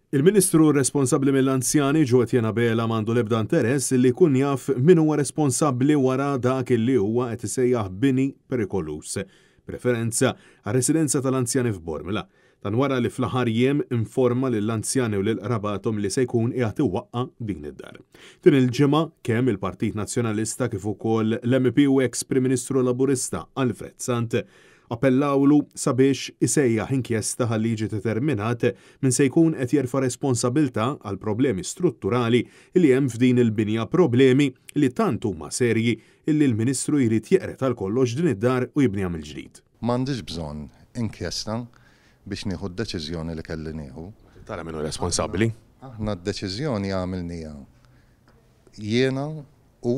Il-Ministru responsabbli mill-anzjani Ġewwa Bela m'għandu l-ebda interess li jkun jaf min huwa responsabbli wara dak li huwa qed isejjaħ bini perikolus. Preferenza għar-residenza tal-anzjani f'Bormla. Dan wara li fl-aħħar jiem informa lill-anzjani u lil qrabathom li se jkun qiegħed iwaqqa' din id-dar. Din il-ġimgħa kemm il-Partit Nazzjonalista kif ukoll l-MP u ex-Prim Ministru Laburista Alfred Sant appellawlu sabiex isejjaħ inkjesta ħalli jiġi determinat min se jkun qed jerfa' responsabilità għal problemi strutturali li hemm f'din il-binja, problemi li tant huma serji illi l-Ministru jrid jeqret għal kollox din id-dar u jibniha mill-ġdid. M'għandix bżonn inkjesta biex nieħu d-deċiżjoni li kelli nieħu. Tara minnu responsabbli? Aħna d-deċiżjoni għamilnija jiena u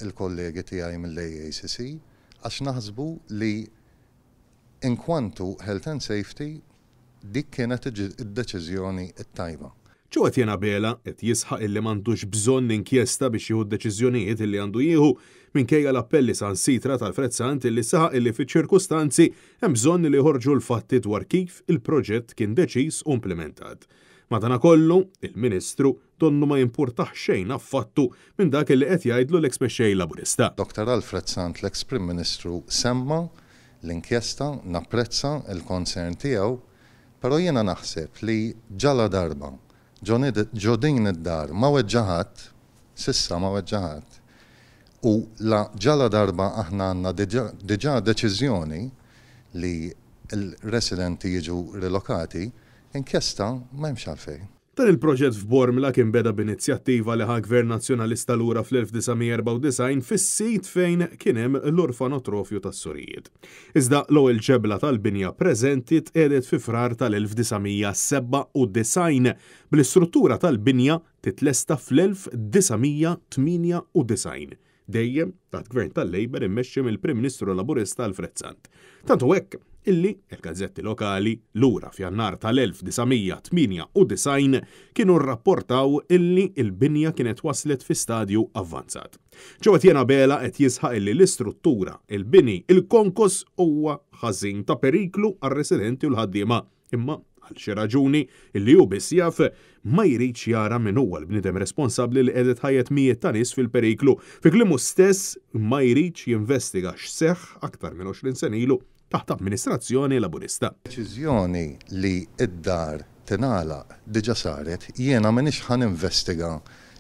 l-kollegi tiegħi mill-AACC għax naħsbu li inkwantu health and safety dik kienet id-deċiżjoni t-tajba. Ġewwa Bela qed jisħaq illi m'għandux bżonn inkjesta biex jieħu d-deċiżjonijiet illi għandu jieħu minkejja l-appelli sansitra tal-Fred Sant illi saħaq illi fiċ-ċirkustanzi hemm bżonn li jħorġu l-fatti dwar kif il-proġett kien deċiż u implementat. Madankollu, il-Ministru donnu ma jimpurtax xejn affattu minn dak li qed jgħidlu l-ex-mexxej Laburista. Dr. Alfred Sant, l-ex-Prim Ministru, semma l-inkjesta, napprezza il-konsern tiegħu, però jiena naħseb li ġala darba ġo din id-dar ma weġġaħat, sissa ma weġġaħat, u la ġala darba aħna għandna diġà deċiżjoni li l-residenti jiġu rilokati, inkjesta ma hemmx għalfejn. Dan il-proġett f'Bormla kien beda b'inizjattiva li ħa-Gvern Nazzjonalista lura fl-1994 fis-sit fejn kien hemm l-orfanotrofju tas-Sorijiet. Iżda l-ewwel ġebla tal-binja preżenti tqiegħdet fi frar tal-1997 bl-istruttura tal-binja titlesta fl-1998. Dejjem tat-Gvern tal-Labor immexxi mill-Prim Ministru Laburista Alfred Sant. Tantu hekk illi il-gazzetti lokali lura f'Jannar tal-1998 kienu rrapportaw illi il-binja kienet waslet fi stadju avvanzat. Ġewwa Bela qed jisħaq illi l-istruttura, il-bini, il-konkos huwa ħażin ta' periklu għar-residenti u l-ħaddiema, imma għal xi raġuni illi hu biss jaf ma jridx jara min huwa l-bniedem responsabbli li qiegħed ħajjet mijiet ta' nies fil-periklu. Fi kliemu stess ma jridx jinvestiga x'seħħ aktar minn 20 sen ilu taħt amministrazzjoni Laburista. Deċiżjoni li id-dar tingħalaq diġà saret, jiena m'iniex ħaninvestiga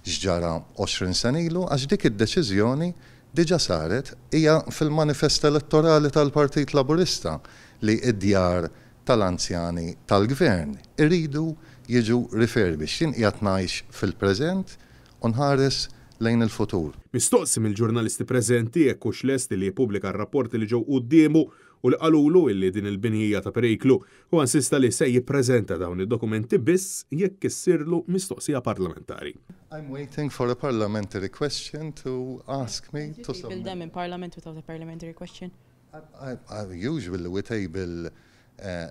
x'ġara 20 sen ilu għax dik id-deċiżjoni diġà saret hija fil-manifest elettorali tal-Partit Laburista li id-djar tal-anzjani tal-Gvern iridu jiġu refurbished. Jien qiegħed ngħix fil-preżent u nħares lejn il-futur. Mistoqsi mill-ġurnalisti preżenti jekk hux lesti li jippubblika r-rapporti li ġew qudiemu u li qalulu illi din il-binija ta' periklu u insista li se jippreżenta dawn id-dokumenti biss jekk issirlu mistoqsija parlamentari. I'm waiting for a parliamentary question to ask me to table them in parliament without a parliamentary question? Usually we table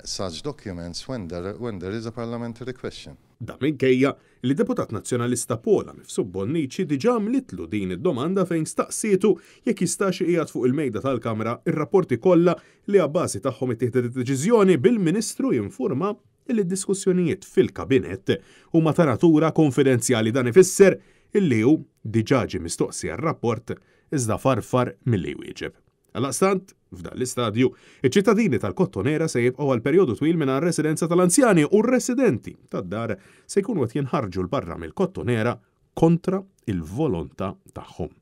such documents when there is a parliamentary question. Da minkejja li deputat nazzjonalista Pola Mifsud Bonnici diġà għamlitlu din id-domanda fejn staqsietu jekk jistax qiegħed fuq il-mejda tal-Kamra ir-rapporti kollha li għabbażi tagħhom ittieħdet id-deċiżjoni bil-Ministru jinforma li d-diskussjonijiet fil-kabinett huma ta' natura konfidenzjali dan ifisser illi hu diġà ġie mistoqsi r-rapport iżda farfar milli jwieġeb. Għal-stant, f'dan l-istadju, iċ-ċittadini tal-Kottonera se jibqgħu għal perjodu twil mingħajr residenza tal-anzjani u r-residenti tad-dar se jkunu qed jinħarġu l-barra mill-Kottonera kontra il-volontà tagħhom.